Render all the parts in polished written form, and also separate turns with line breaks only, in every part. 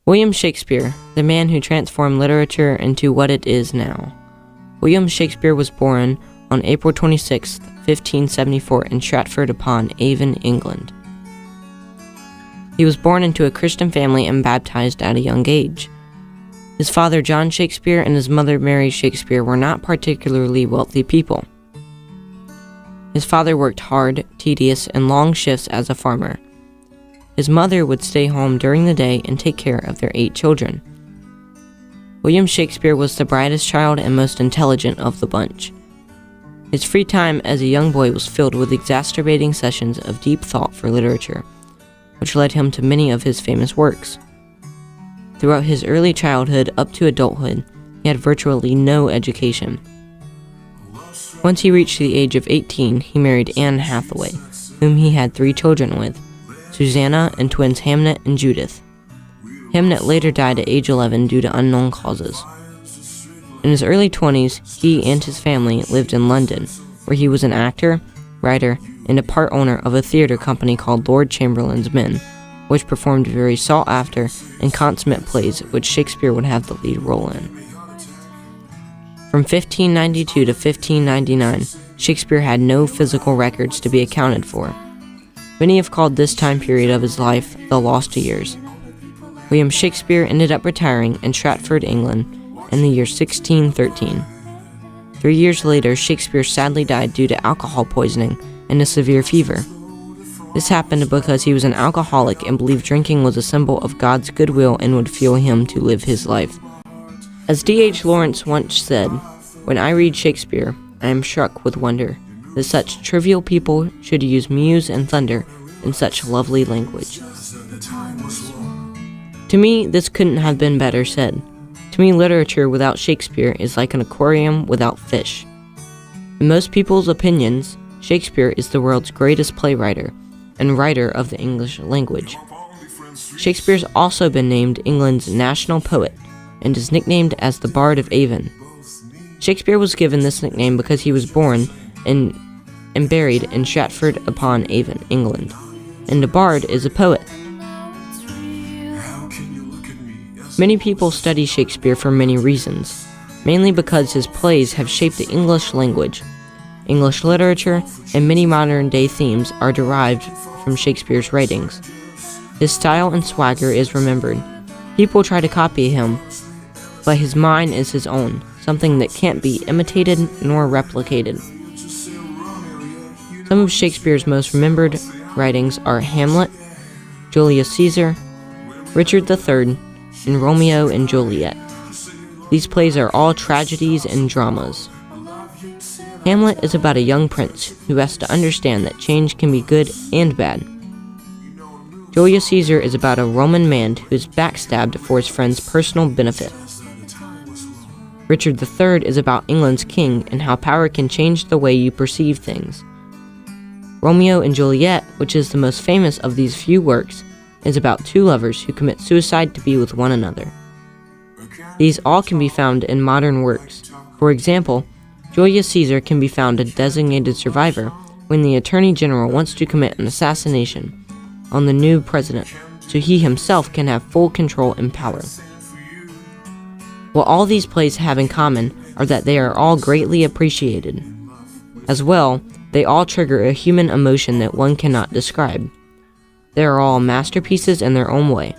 William Shakespeare, the man who transformed literature into what it is now. William Shakespeare was born on April 26, 1574 in Stratford-upon-Avon, England. He was born into a Christian family and baptized at a young age. His father, John Shakespeare, and his mother, Mary Shakespeare, were not particularly wealthy people. His father worked hard, tedious, and long shifts as a farmer. His mother would stay home during the day and take care of their 8 children. William Shakespeare was the brightest child and most intelligent of the bunch. His free time as a young boy was filled with exacerbating sessions of deep thought for literature, which led him to many of his famous works. Throughout his early childhood up to adulthood, he had virtually no education. Once he reached the age of 18, he married Anne Hathaway, whom he had 3 children with, Susanna and twins Hamnet and Judith. Hamnet later died at age 11 due to unknown causes. In his early 20s, he and his family lived in London, where he was an actor, writer, and a part owner of a theater company called Lord Chamberlain's Men, which performed very sought-after and consummate plays which Shakespeare would have the lead role in. From 1592 to 1599, Shakespeare had no physical records to be accounted for. Many have called this time period of his life the lost years. William Shakespeare ended up retiring in Stratford, England, in the year 1613. 3 years later, Shakespeare sadly died due to alcohol poisoning and a severe fever. This happened because he was an alcoholic and believed drinking was a symbol of God's goodwill and would fuel him to live his life. As D.H. Lawrence once said, "When I read Shakespeare, I am struck with wonder that such trivial people should use muse and thunder in such lovely language." To me, this couldn't have been better said. To me, literature without Shakespeare is like an aquarium without fish. In most people's opinions, Shakespeare is the world's greatest playwright and writer of the English language. Shakespeare's also been named England's national poet and is nicknamed as the Bard of Avon. Shakespeare was given this nickname because he was born and buried in Stratford-upon-Avon, England, and a bard is a poet. Many people study Shakespeare for many reasons, mainly because his plays have shaped the English language. English literature and many modern-day themes are derived from Shakespeare's writings. His style and swagger is remembered. People try to copy him, but his mind is his own, something that can't be imitated nor replicated. Some of Shakespeare's most remembered writings are Hamlet, Julius Caesar, Richard III, and Romeo and Juliet. These plays are all tragedies and dramas. Hamlet is about a young prince who has to understand that change can be good and bad. Julius Caesar is about a Roman man who is backstabbed for his friend's personal benefit. Richard III is about England's king and how power can change the way you perceive things. Romeo and Juliet, which is the most famous of these few works, is about 2 lovers who commit suicide to be with one another. These all can be found in modern works. For example, Julius Caesar can be found a designated survivor when the Attorney General wants to commit an assassination on the new president, so he himself can have full control and power. What all these plays have in common are that they are all greatly appreciated. As well, they all trigger a human emotion that one cannot describe. They are all masterpieces in their own way.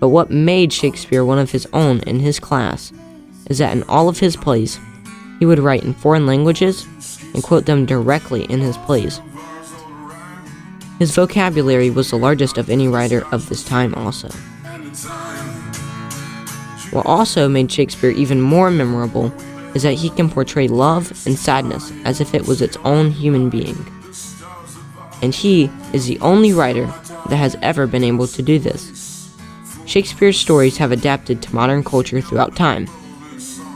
But what made Shakespeare one of his own in his class is that in all of his plays, he would write in foreign languages and quote them directly in his plays. His vocabulary was the largest of any writer of this time also. What also made Shakespeare even more memorable is that he can portray love and sadness as if it was its own human being. And he is the only writer that has ever been able to do this. Shakespeare's stories have adapted to modern culture throughout time.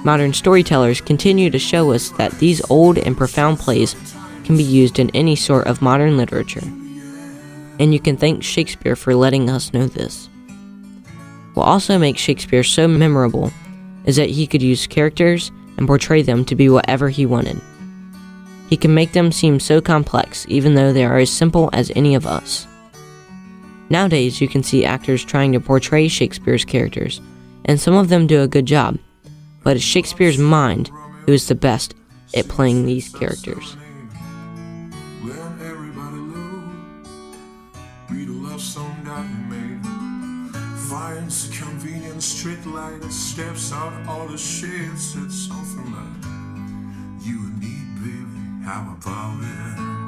Modern storytellers continue to show us that these old and profound plays can be used in any sort of modern literature. And you can thank Shakespeare for letting us know this. What also makes Shakespeare so memorable is that he could use characters and portray them to be whatever he wanted. He can make them seem so complex, even though they are as simple as any of us. Nowadays, you can see actors trying to portray Shakespeare's characters, and some of them do a good job, but it's Shakespeare's mind who is the best at playing these characters.
Let everybody look. Read a love song that he made. Finds a convenient street light and steps out all the shade. Said something like, "You and me, baby, how about it?"